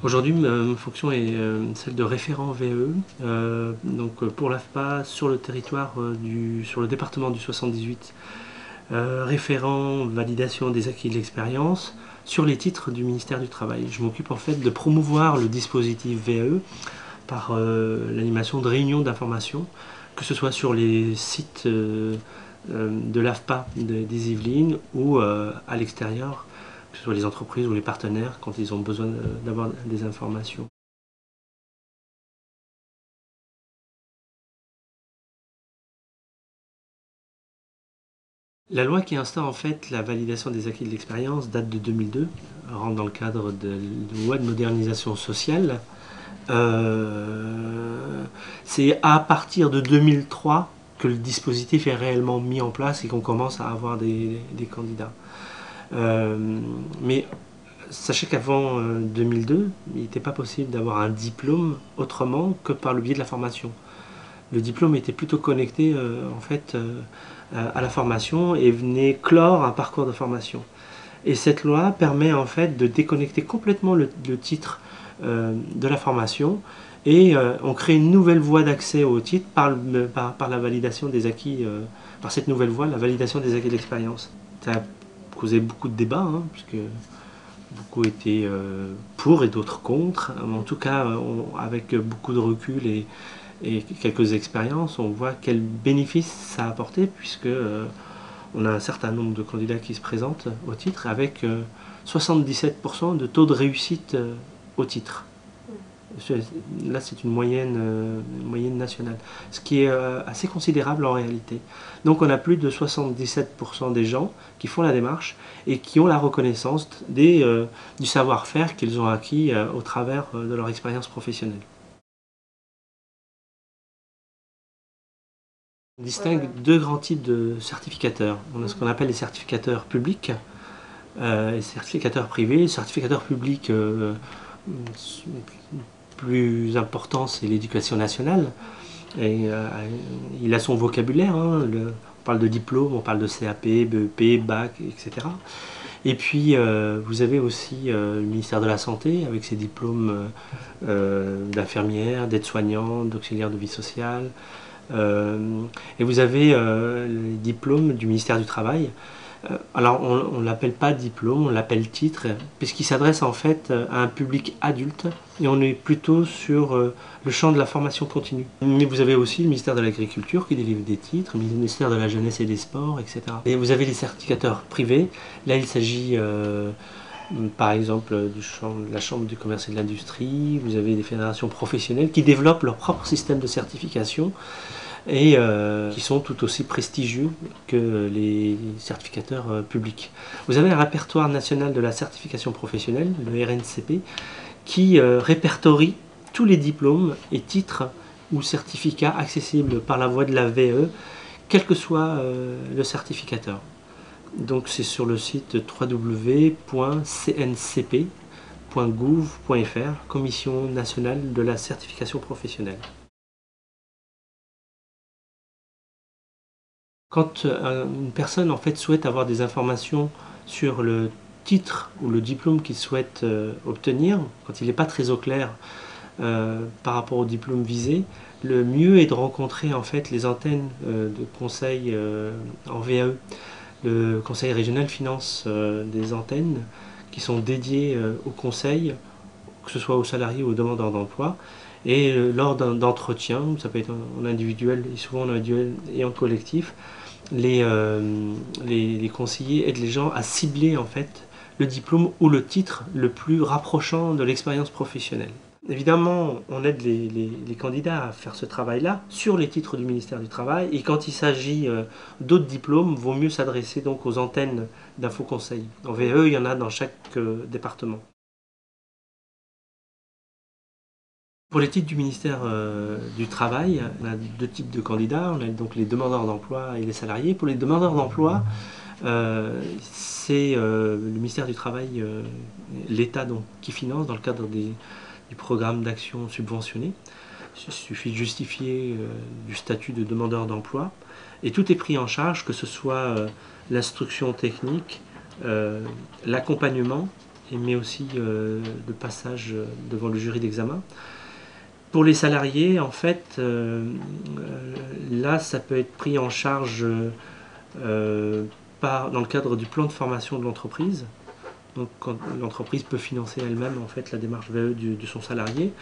Aujourd'hui, ma fonction est celle de référent VE, pour l'AFPA sur le territoire sur le département du 78, référent validation des acquis de l'expérience sur les titres du ministère du Travail. Je m'occupe en fait de promouvoir le dispositif VE par l'animation de réunions d'information, que ce soit sur les sites de l'AFPA des Yvelines ou à l'extérieur, que ce soit les entreprises ou les partenaires quand ils ont besoin d'avoir des informations. La loi qui instaure en fait la validation des acquis de l'expérience date de 2002, rentre dans le cadre de la loi de modernisation sociale. C'est à partir de 2003 que le dispositif est réellement mis en place et qu'on commence à avoir des candidats. Mais sachez qu'avant 2002, il n'était pas possible d'avoir un diplôme autrement que par le biais de la formation. Le diplôme était plutôt connecté à la formation et venait clore un parcours de formation. Et cette loi permet en fait de déconnecter complètement le titre de la formation et on crée une nouvelle voie d'accès au titre par la validation des acquis, par cette nouvelle voie, la validation des acquis de l'expérience. Ça a causé beaucoup de débats, puisque beaucoup étaient pour et d'autres contre. En tout cas, avec beaucoup de recul et quelques expériences, on voit quel bénéfice ça a apporté, puisque on a un certain nombre de candidats qui se présentent au titre avec 77% de taux de réussite au titre. Là, c'est une moyenne nationale, ce qui est assez considérable en réalité. Donc, on a plus de 77% des gens qui font la démarche et qui ont la reconnaissance du savoir-faire qu'ils ont acquis au travers de leur expérience professionnelle. On distingue deux grands types de certificateurs. On a ce qu'on appelle les certificateurs publics et les certificateurs privés. Les certificateurs publics plus important, c'est l'éducation nationale. Et il a son vocabulaire. On parle de diplôme, on parle de CAP, BEP, bac, etc. Et puis vous avez aussi le ministère de la Santé avec ses diplômes d'infirmière, d'aide-soignante, d'auxiliaire de vie sociale. Et vous avez les diplômes du ministère du Travail. Alors on ne l'appelle pas diplôme, on l'appelle titre, puisqu'il s'adresse en fait à un public adulte et on est plutôt sur le champ de la formation continue. Mais vous avez aussi le ministère de l'Agriculture qui délivre des titres, le ministère de la Jeunesse et des Sports, etc. Et vous avez les certificateurs privés. Là il s'agit par exemple de la Chambre du commerce et de l'industrie. Vous avez des fédérations professionnelles qui développent leur propre système de certification et qui sont tout aussi prestigieux que les certificateurs publics. Vous avez un répertoire national de la certification professionnelle, le RNCP, qui répertorie tous les diplômes et titres ou certificats accessibles par la voie de la VE, quel que soit le certificateur. Donc c'est sur le site www.cncp.gouv.fr, Commission nationale de la certification professionnelle. Quand une personne en fait souhaite avoir des informations sur le titre ou le diplôme qu'il souhaite obtenir, quand il n'est pas très au clair par rapport au diplôme visé, le mieux est de rencontrer en fait les antennes de conseil en VAE. Le conseil régional finance des antennes qui sont dédiées au conseil, que ce soit aux salariés ou aux demandeurs d'emploi. Et lors d'entretien, ça peut être en individuel et souvent en individuel et en collectif, les conseillers aident les gens à cibler en fait le diplôme ou le titre le plus rapprochant de l'expérience professionnelle. Évidemment, on aide les candidats à faire ce travail-là sur les titres du ministère du Travail et quand il s'agit d'autres diplômes, il vaut mieux s'adresser donc aux antennes d'Info Conseil. En VE, il y en a dans chaque département. Pour les titres du ministère du Travail, on a deux types de candidats. On a donc les demandeurs d'emploi et les salariés. Pour les demandeurs d'emploi, c'est le ministère du Travail, l'État qui finance dans le cadre du programme d'action subventionné. Il suffit de justifier du statut de demandeur d'emploi et tout est pris en charge, que ce soit l'instruction technique, l'accompagnement mais aussi le passage devant le jury d'examen. Pour les salariés, en fait, là, ça peut être pris en charge dans le cadre du plan de formation de l'entreprise. Donc, quand l'entreprise peut financer elle-même en fait la démarche VE de son salarié,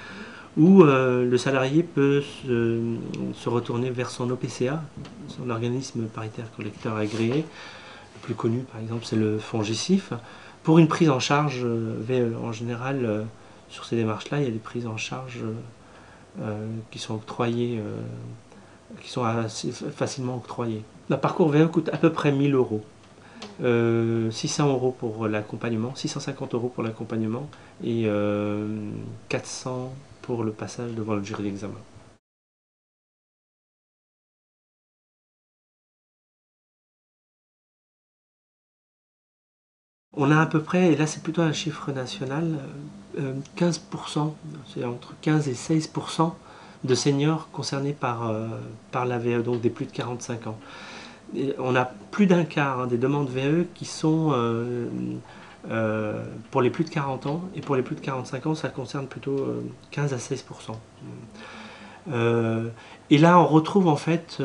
ou le salarié peut se retourner vers son OPCA, son organisme paritaire collecteur agréé. Le plus connu, par exemple, c'est le FONGICIF, pour une prise en charge VE. En général, sur ces démarches-là, il y a des prises en charge qui sont octroyées, qui sont assez facilement octroyées. Le parcours VE coûte à peu près 1000 euros. 600 euros pour l'accompagnement, 650 euros pour l'accompagnement et 400 pour le passage devant le jury d'examen. On a à peu près, et là c'est plutôt un chiffre national, 15%, c'est entre 15 et 16% de seniors concernés par la VE, donc des plus de 45 ans. Et on a plus d'un quart des demandes VE qui sont pour les plus de 40 ans, et pour les plus de 45 ans, ça concerne plutôt 15 à 16%. Et là, on retrouve en fait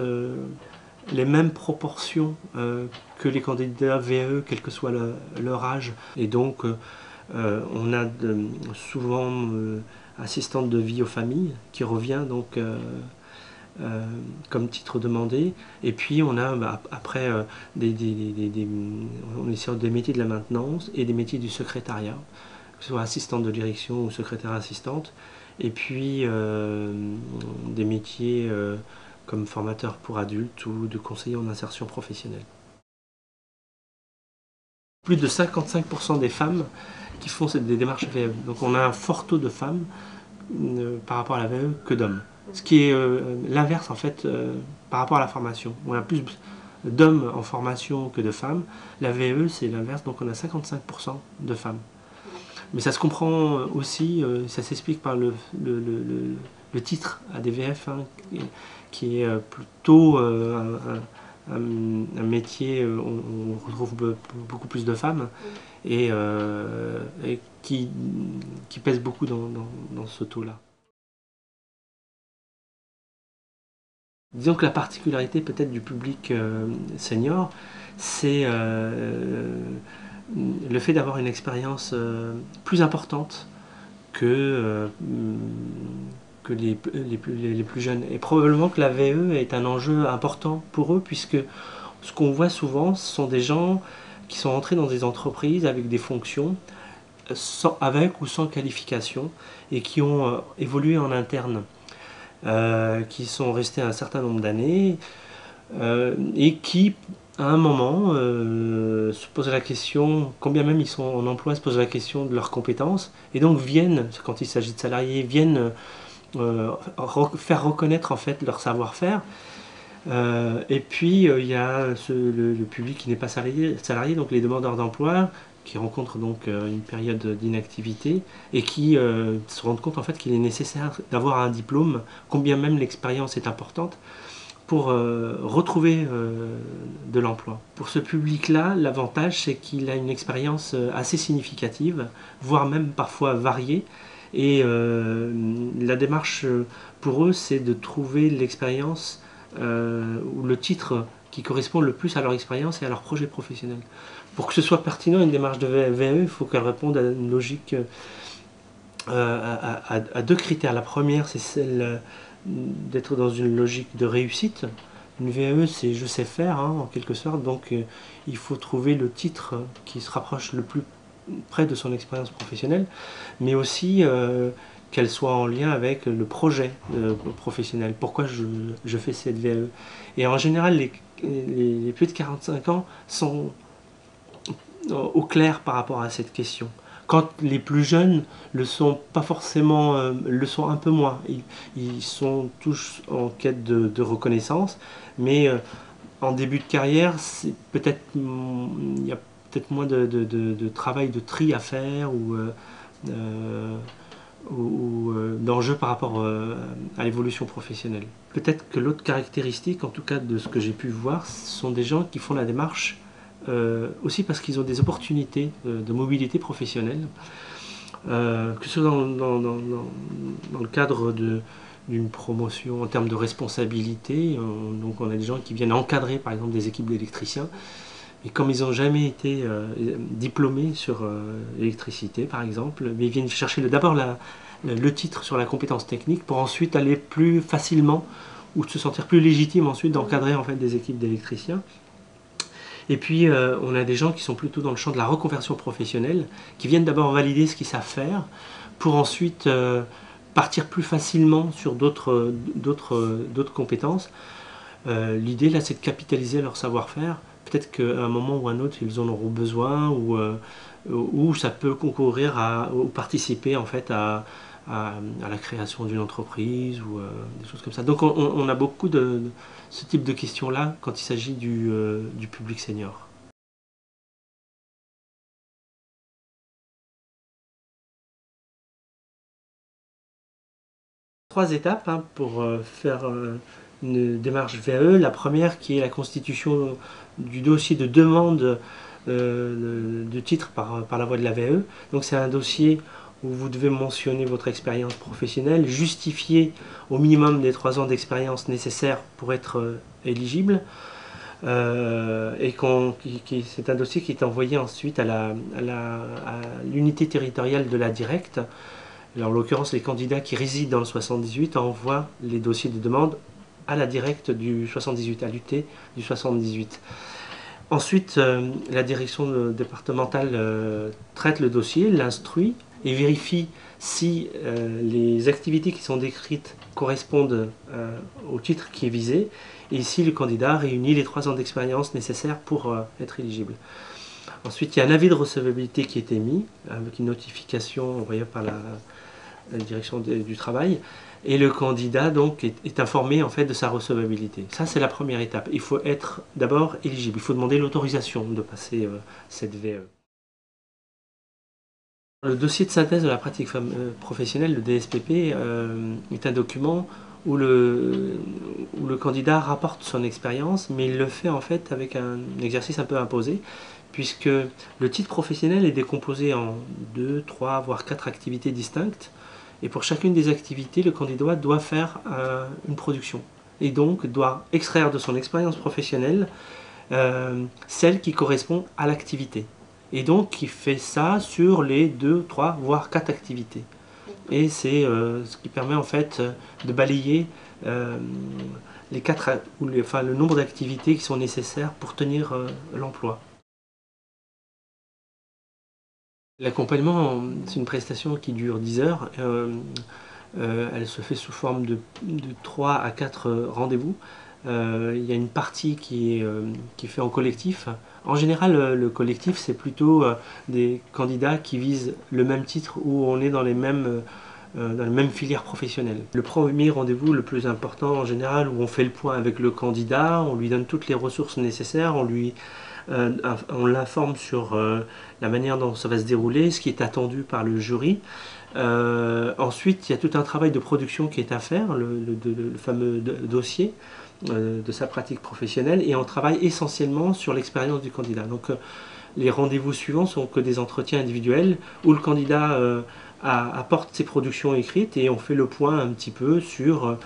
les mêmes proportions que les candidats VE, quel que soit leur âge. Et donc, on a souvent assistante de vie aux familles qui revient donc comme titre demandé. Et puis on a après on est sur des métiers de la maintenance et des métiers du secrétariat, que ce soit assistante de direction ou secrétaire assistante. Et puis des métiers comme formateur pour adultes ou de conseiller en insertion professionnelle. Plus de 55% des femmes qui font des démarches VE. Donc on a un fort taux de femmes par rapport à la VE que d'hommes. Ce qui est l'inverse en fait par rapport à la formation. On a plus d'hommes en formation que de femmes. La VE c'est l'inverse, donc on a 55% de femmes. Mais ça se comprend aussi, ça s'explique par le titre ADVF, hein, qui est plutôt un métier où on retrouve beaucoup plus de femmes et qui pèse beaucoup dans ce taux-là. Disons que la particularité peut-être du public senior, c'est le fait d'avoir une expérience plus importante que les plus jeunes. Et probablement que la VE est un enjeu important pour eux, puisque ce qu'on voit souvent, ce sont des gens qui sont entrés dans des entreprises avec des fonctions, avec ou sans qualification, et qui ont évolué en interne. Qui sont restés un certain nombre d'années et qui, à un moment, se posent la question, combien même ils sont en emploi, se posent la question de leurs compétences et donc viennent, quand il s'agit de salariés, viennent faire reconnaître en fait leur savoir-faire. Et puis il y a le public qui n'est pas salarié, donc les demandeurs d'emploi, qui rencontrent donc une période d'inactivité et qui se rendent compte en fait qu'il est nécessaire d'avoir un diplôme, combien même l'expérience est importante, pour retrouver de l'emploi. Pour ce public-là, l'avantage c'est qu'il a une expérience assez significative, voire même parfois variée, et la démarche pour eux c'est de trouver l'expérience ou le titre qui correspond le plus à leur expérience et à leur projet professionnel. Pour que ce soit pertinent, une démarche de VE, il faut qu'elle réponde à une logique, à deux critères. La première, c'est celle d'être dans une logique de réussite. Une VE, c'est je sais faire, hein, en quelque sorte, donc il faut trouver le titre qui se rapproche le plus près de son expérience professionnelle, mais aussi qu'elle soit en lien avec le projet professionnel. Pourquoi je fais cette VE? Et en général, les plus de 45 ans sont au clair par rapport à cette question. Quand les plus jeunes le sont pas forcément, le sont un peu moins. Ils sont tous en quête de reconnaissance, mais en début de carrière, c'est peut-être il y a peut-être moins de travail de tri à faire ou d'enjeux par rapport à l'évolution professionnelle. Peut-être que l'autre caractéristique, en tout cas de ce que j'ai pu voir, ce sont des gens qui font la démarche aussi parce qu'ils ont des opportunités de mobilité professionnelle, que ce soit dans le cadre d'une promotion en termes de responsabilité. Donc on a des gens qui viennent encadrer par exemple des équipes d'électriciens, et comme ils n'ont jamais été diplômés sur l'électricité par exemple, mais ils viennent chercher d'abord le titre sur la compétence technique pour ensuite aller plus facilement ou se sentir plus légitime ensuite d'encadrer en fait des équipes d'électriciens. Et puis on a des gens qui sont plutôt dans le champ de la reconversion professionnelle, qui viennent d'abord valider ce qu'ils savent faire pour ensuite partir plus facilement sur d'autres compétences. L'idée là, c'est de capitaliser leur savoir-faire. Peut-être qu'à un moment ou un autre, ils en auront besoin, ou ça peut concourir ou participer en fait à la création d'une entreprise ou des choses comme ça. Donc on a beaucoup de ce type de questions-là quand il s'agit du public senior. Trois étapes hein, pour faire une démarche VAE. La première qui est la constitution du dossier de demande de titre par la voie de la VAE. Donc c'est un dossier où vous devez mentionner votre expérience professionnelle, justifier au minimum des 3 ans d'expérience nécessaires pour être éligible. Et c'est un dossier qui est envoyé ensuite à l'unité territoriale de la directe. Alors, en l'occurrence, les candidats qui résident dans le 78 envoient les dossiers de demande à la directe du 78, à l'UT du 78. Ensuite, la direction départementale traite le dossier, l'instruit et vérifie si les activités qui sont décrites correspondent au titre qui est visé et si le candidat réunit les 3 ans d'expérience nécessaires pour être éligible. Ensuite, il y a un avis de recevabilité qui est émis avec une notification envoyée par la direction du travail, et le candidat donc est informé en fait de sa recevabilité. Ça, c'est la première étape. Il faut être d'abord éligible, il faut demander l'autorisation de passer cette VE. Le dossier de synthèse de la pratique professionnelle, le DSPP, est un document où le candidat rapporte son expérience, mais il le fait en fait avec un exercice un peu imposé, puisque le titre professionnel est décomposé en 2, 3, voire 4 activités distinctes. Et pour chacune des activités, le candidat doit faire une production. Et donc doit extraire de son expérience professionnelle celle qui correspond à l'activité. Et donc il fait ça sur les 2, 3, voire 4 activités. Et c'est ce qui permet en fait de balayer les 4, le nombre d'activités qui sont nécessaires pour tenir l'emploi. L'accompagnement, c'est une prestation qui dure 10 heures. Elle se fait sous forme de 3 à 4 rendez-vous. Il y a une partie qui est faite en collectif. En général, le collectif, c'est plutôt des candidats qui visent le même titre où on est dans les mêmes filières professionnelles. Le premier rendez-vous, le plus important en général, où on fait le point avec le candidat, on lui donne toutes les ressources nécessaires, on l'informe sur la manière dont ça va se dérouler, ce qui est attendu par le jury. Ensuite, il y a tout un travail de production qui est à faire, le fameux dossier de sa pratique professionnelle, et on travaille essentiellement sur l'expérience du candidat. Donc les rendez-vous suivants sont que des entretiens individuels où le candidat apporte ses productions écrites et on fait le point un petit peu sur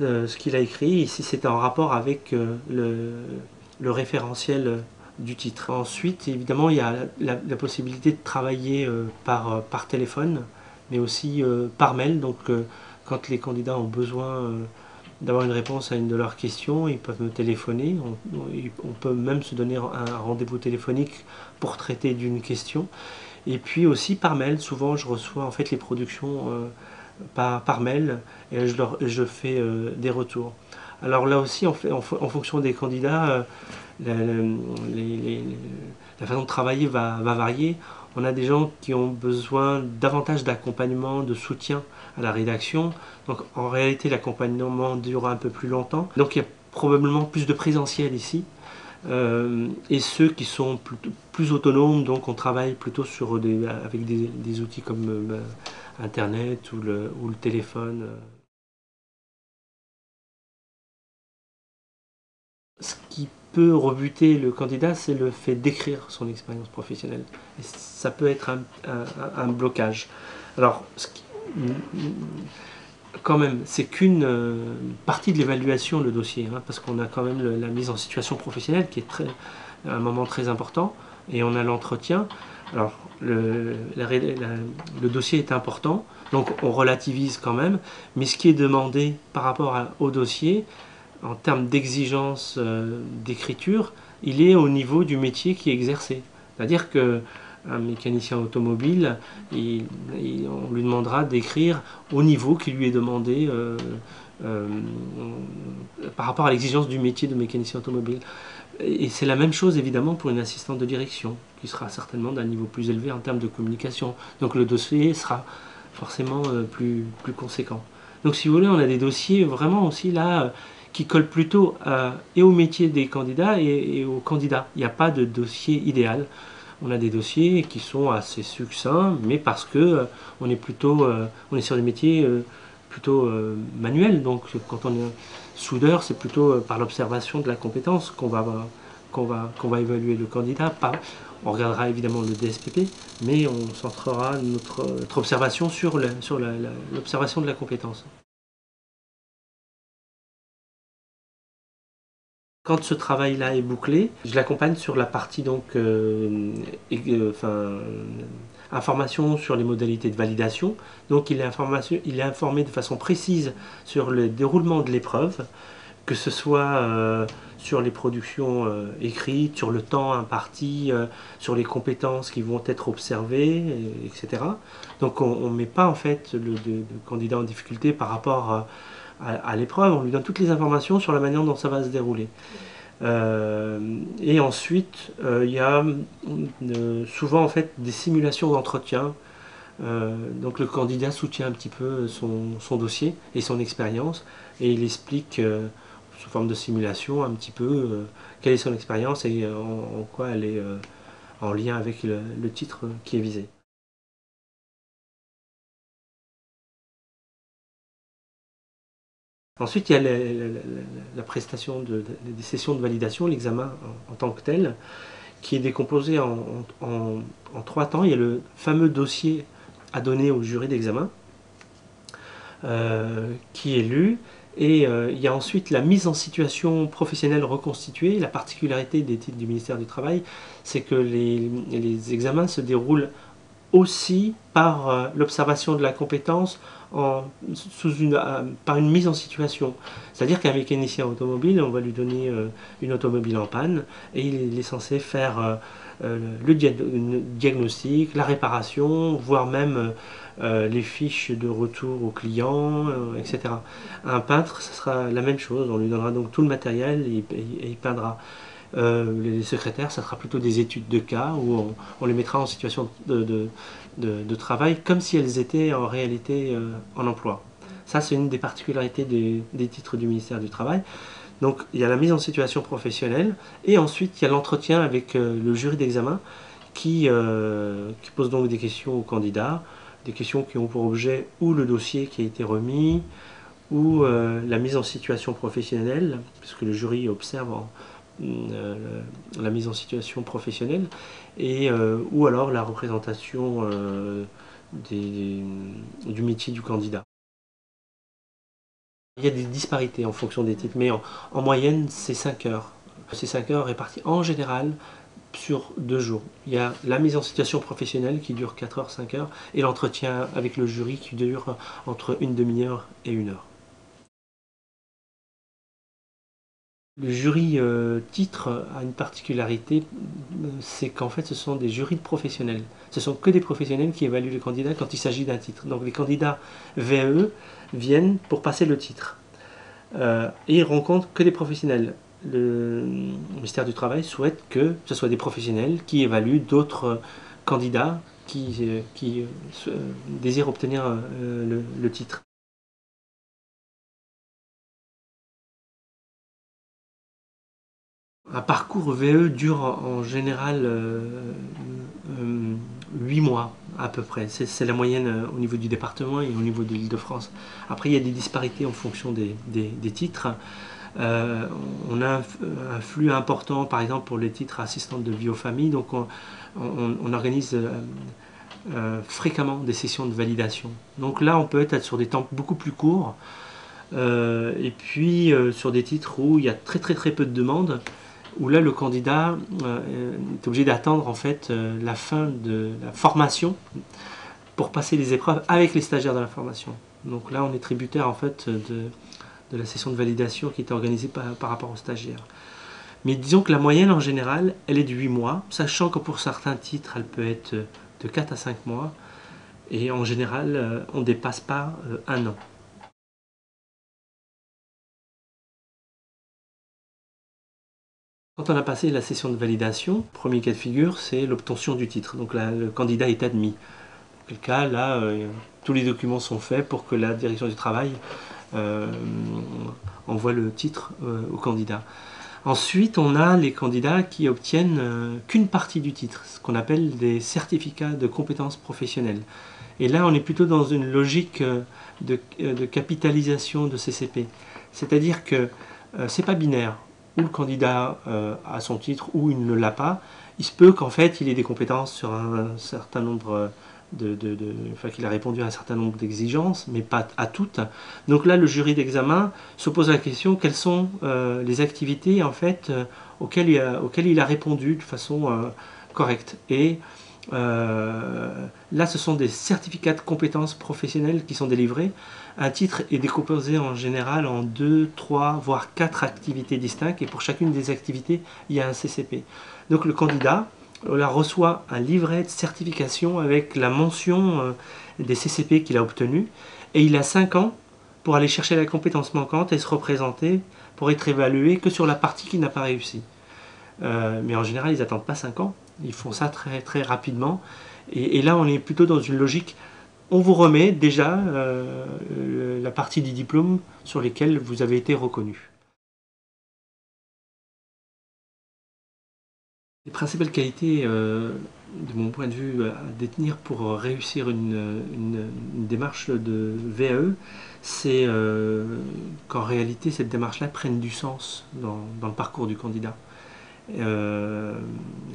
ce qu'il a écrit et si c'est en rapport avec le référentiel du titre. Ensuite, évidemment, il y a la possibilité de travailler par téléphone, mais aussi par mail. Donc, quand les candidats ont besoin d'avoir une réponse à une de leurs questions, ils peuvent me téléphoner. On peut même se donner un rendez-vous téléphonique pour traiter d'une question. Et puis aussi par mail. Souvent, je reçois en fait les productions par mail et je fais des retours. Alors là aussi, en fonction des candidats, la façon de travailler va varier. On a des gens qui ont besoin davantage d'accompagnement, de soutien à la rédaction. Donc en réalité, l'accompagnement dure un peu plus longtemps. Donc il y a probablement plus de présentiel ici. Et ceux qui sont plus autonomes, donc on travaille plutôt avec des outils comme Internet ou le téléphone. Ce qui peut rebuter le candidat, c'est le fait d'écrire son expérience professionnelle. Et ça peut être un blocage. Alors, quand même, c'est qu'une partie de l'évaluation, le dossier, hein, parce qu'on a quand même la mise en situation professionnelle qui est un moment très important, et on a l'entretien. Alors, le dossier est important, donc on relativise quand même, mais ce qui est demandé par rapport au dossier, en termes d'exigence d'écriture, il est au niveau du métier qui est exercé. C'est-à-dire qu'un mécanicien automobile, on lui demandera d'écrire au niveau qui lui est demandé euh, par rapport à l'exigence du métier de mécanicien automobile. Et c'est la même chose évidemment pour une assistante de direction, qui sera certainement d'un niveau plus élevé en termes de communication. Donc le dossier sera forcément plus conséquent. Donc si vous voulez, on a des dossiers vraiment aussi là qui collent plutôt et au métier des candidats et aux candidats. Il n'y a pas de dossier idéal. On a des dossiers qui sont assez succincts, mais parce que on est sur des métiers plutôt manuels. Donc quand on est soudeur, c'est plutôt par l'observation de la compétence qu'on va évaluer le candidat. On regardera évidemment le DSPP, mais on centrera notre observation sur l'observation de la compétence. Quand ce travail-là est bouclé, je l'accompagne sur la partie donc, information sur les modalités de validation. Donc il est informé de façon précise sur le déroulement de l'épreuve, que ce soit sur les productions écrites, sur le temps imparti, sur les compétences qui vont être observées, etc. Donc on ne met pas en fait le candidat en difficulté par rapport à l'épreuve, on lui donne toutes les informations sur la manière dont ça va se dérouler. Et ensuite, il y a souvent en fait des simulations d'entretien. Donc le candidat soutient un petit peu son dossier et son expérience et il explique sous forme de simulation un petit peu quelle est son expérience et en quoi elle est en lien avec le titre qui est visé. Ensuite, il y a la prestation des sessions de validation, l'examen en tant que tel, qui est décomposé en 3 temps. Il y a le fameux dossier à donner au jury d'examen, qui est lu, et il y a ensuite la mise en situation professionnelle reconstituée. La particularité des titres du ministère du Travail, c'est que les examens se déroulent aussi par l'observation de la compétence par une mise en situation. C'est-à-dire qu'un mécanicien automobile, on va lui donner une automobile en panne et il est censé faire le diagnostic, la réparation, voire même les fiches de retour au client, etc. Un peintre, ce sera la même chose, on lui donnera donc tout le matériel et il peindra. Les secrétaires, ça sera plutôt des études de cas où on les mettra en situation de travail comme si elles étaient en réalité en emploi. Ça, c'est une des particularités des titres du ministère du Travail. Donc, il y a la mise en situation professionnelle et ensuite, il y a l'entretien avec le jury d'examen qui pose donc des questions aux candidats, des questions qui ont pour objet ou le dossier qui a été remis, ou la mise en situation professionnelle, puisque le jury observe la mise en situation professionnelle, et, ou alors la représentation du métier du candidat. Il y a des disparités en fonction des titres, mais en moyenne, c'est 5 heures. C'est 5 heures réparties en général sur 2 jours. Il y a la mise en situation professionnelle qui dure 4 heures, 5 heures, et l'entretien avec le jury qui dure entre une demi-heure et 1 heure. Le jury titre a une particularité, c'est qu'en fait ce sont des jurys de professionnels. Ce sont que des professionnels qui évaluent les candidats quand il s'agit d'un titre. Donc les candidats VAE viennent pour passer le titre. Et ils rencontrent que des professionnels. Le ministère du Travail souhaite que ce soit des professionnels qui évaluent d'autres candidats qui désirent obtenir le titre. Un parcours VE dure en général 8 mois à peu près. C'est la moyenne au niveau du département et au niveau de l'Île-de-France. Après, il y a des disparités en fonction des titres. On a un flux important, par exemple pour les titres assistantes de vie aux familles, donc on organise fréquemment des sessions de validation. Donc là, on peut être sur des temps beaucoup plus courts, et puis sur des titres où il y a très peu de demandes, où là le candidat est obligé d'attendre en fait la fin de la formation pour passer les épreuves avec les stagiaires de la formation. Donc là, on est tributaire en fait de la session de validation qui est organisée par rapport aux stagiaires. Mais disons que la moyenne en général, elle est de 8 mois, sachant que pour certains titres, elle peut être de 4 à 5 mois. Et en général, on ne dépasse pas un an. Quand on a passé la session de validation, premier cas de figure, c'est l'obtention du titre. Donc là, le candidat est admis. Dans quel cas, là, tous les documents sont faits pour que la direction du travail envoie le titre au candidat. Ensuite, on a les candidats qui obtiennent qu'une partie du titre, ce qu'on appelle des certificats de compétences professionnelles. Et là, on est plutôt dans une logique de capitalisation de CCP. C'est-à-dire que c'est pas binaire. Ou le candidat a son titre ou il ne l'a pas. Il se peut qu'en fait, il ait des compétences sur un certain nombre enfin, qu'il a répondu à un certain nombre d'exigences, mais pas à toutes. Donc là, le jury d'examen se pose la question quelles sont les activités en fait auxquelles il a répondu de façon correcte. Et là, ce sont des certificats de compétences professionnelles qui sont délivrés. Un titre est décomposé en général en 2, 3, voire 4 activités distinctes, et pour chacune des activités, il y a un CCP. Donc le candidat reçoit un livret de certification avec la mention des CCP qu'il a obtenus, et il a 5 ans pour aller chercher la compétence manquante et se représenter pour être évalué que sur la partie qu'il n'a pas réussi. Mais en général, ils n'attendent pas 5 ans, ils font ça très rapidement, et là on est plutôt dans une logique. On vous remet déjà la partie du diplôme sur lesquelles vous avez été reconnu. Les principales qualités, de mon point de vue, à détenir pour réussir une démarche de VAE, c'est qu'en réalité cette démarche-là prenne du sens dans le parcours du candidat.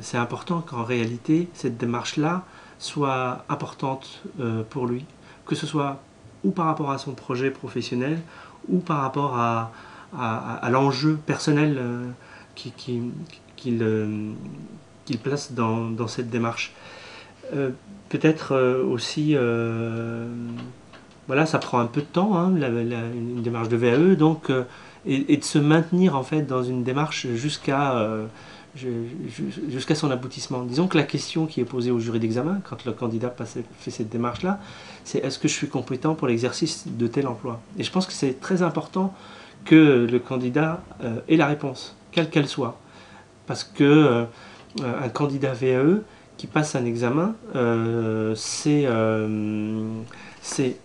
C'est important qu'en réalité cette démarche-là soit importante pour lui, que ce soit ou par rapport à son projet professionnel ou par rapport à l'enjeu personnel qu'il place dans cette démarche. Peut-être aussi, voilà, ça prend un peu de temps, hein, une démarche de VAE, donc, et de se maintenir en fait dans une démarche jusqu'à son aboutissement. Disons que la question qui est posée au jury d'examen, quand le candidat fait cette démarche-là, c'est est-ce que je suis compétent pour l'exercice de tel emploi? Et je pense que c'est très important que le candidat ait la réponse, quelle qu'elle soit. Parce que un candidat VAE qui passe un examen, c'est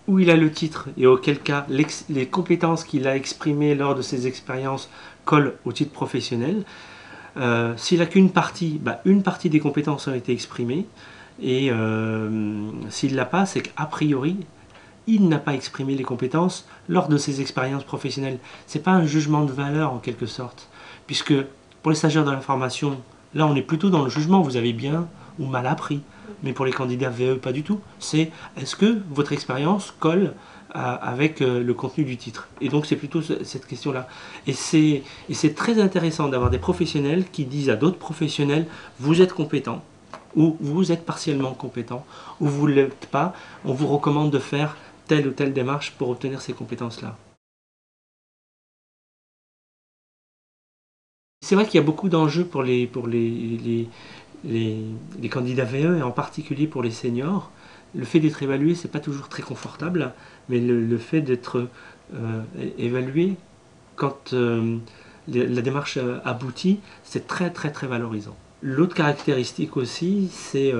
où il a le titre et auquel cas les compétences qu'il a exprimées lors de ses expériences collent au titre professionnel. S'il n'a qu'une partie, une partie des compétences ont été exprimées, et s'il ne l'a pas, c'est qu'a priori, il n'a pas exprimé les compétences lors de ses expériences professionnelles. Ce n'est pas un jugement de valeur en quelque sorte, puisque pour les stagiaires de la formation, là on est plutôt dans le jugement, vous avez bien ou mal appris. Mais pour les candidats VE, pas du tout. C'est est-ce que votre expérience colle avec le contenu du titre? Et donc c'est plutôt cette question-là. Et c'est très intéressant d'avoir des professionnels qui disent à d'autres professionnels, vous êtes compétent, ou vous êtes partiellement compétent, ou vous ne l'êtes pas, on vous recommande de faire telle ou telle démarche pour obtenir ces compétences-là. C'est vrai qu'il y a beaucoup d'enjeux pour les candidats VE, et en particulier pour les seniors. Le fait d'être évalué, c'est pas toujours très confortable, mais le fait d'être évalué quand la démarche aboutit, c'est très valorisant. L'autre caractéristique aussi, c'est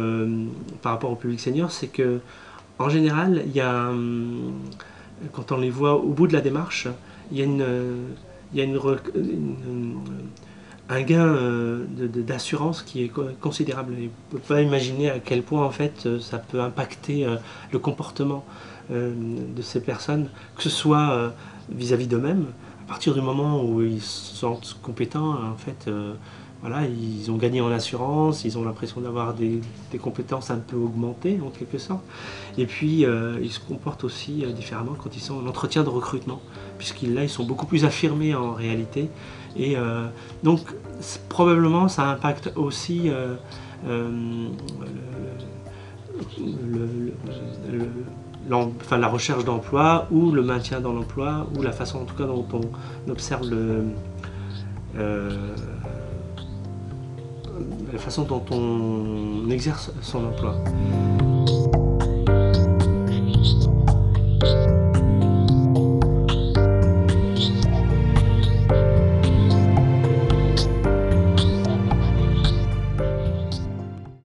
par rapport au public senior, c'est que en général, il y a, quand on les voit au bout de la démarche, il y a un gain d'assurance qui est considérable. On ne peut pas imaginer à quel point en fait ça peut impacter le comportement de ces personnes, que ce soit vis-à-vis d'eux-mêmes, À partir du moment où ils se sentent compétents, en fait, voilà, ils ont gagné en assurance, ils ont l'impression d'avoir des compétences un peu augmentées en quelque sorte. Et puis ils se comportent aussi différemment quand ils sont en entretien de recrutement, puisqu'ils là ils sont beaucoup plus affirmés en réalité. Et donc probablement ça impacte aussi enfin, la recherche d'emploi ou le maintien dans l'emploi ou la façon en tout cas dont on observe la façon dont on exerce son emploi.